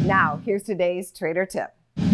Now, here's today's Trader Tip.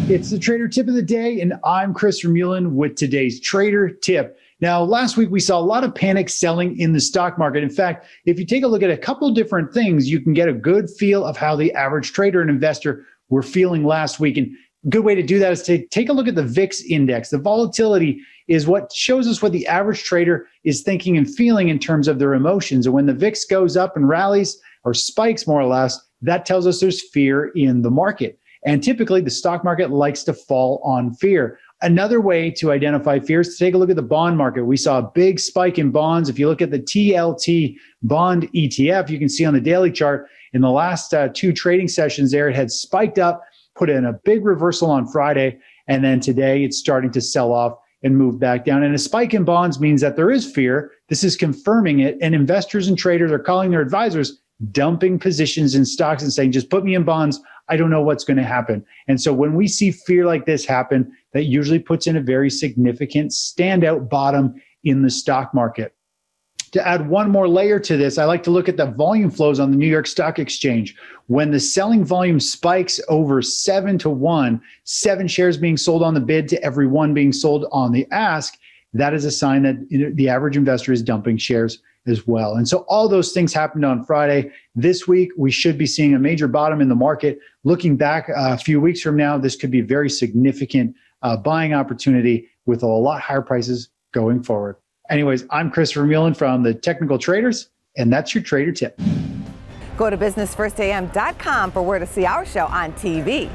It's the Trader Tip of the day, and I'm Chris Vermeulen with today's Trader Tip. Now, last week we saw a lot of panic selling in the stock market. In fact, if you take a look at a couple different things, you can get a good feel of how the average trader and investor were feeling last week. And a good way to do that is to take a look at the VIX index. The volatility is what shows us what the average trader is thinking and feeling in terms of their emotions. And when the VIX goes up and rallies or spikes more or less, that tells us there's fear in the market. And typically the stock market likes to fall on fear. Another way to identify fear is to take a look at the bond market. We saw a big spike in bonds. If you look at the TLT bond ETF, you can see on the daily chart in the last two trading sessions there, it had spiked up, put in a big reversal on Friday, and then today it's starting to sell off and move back down. And a spike in bonds means that there is fear. This is confirming it. And investors and traders are calling their advisors, dumping positions in stocks and saying, just put me in bonds. I don't know what's going to happen. And so when we see fear like this happen, that usually puts in a very significant standout bottom in the stock market. To add one more layer to this, I like to look at the volume flows on the New York Stock Exchange. When the selling volume spikes over 7-to-1, 7 shares being sold on the bid to every one being sold on the ask, that is a sign that the average investor is dumping shares as well. And so all those things happened on Friday. This week, we should be seeing a major bottom in the market. Looking back a few weeks from now, this could be a very significant buying opportunity with a lot higher prices going forward. Anyways, I'm Chris Vermeulen from the Technical Traders, and that's your Trader Tip. Go to businessfirstam.com for where to see our show on TV.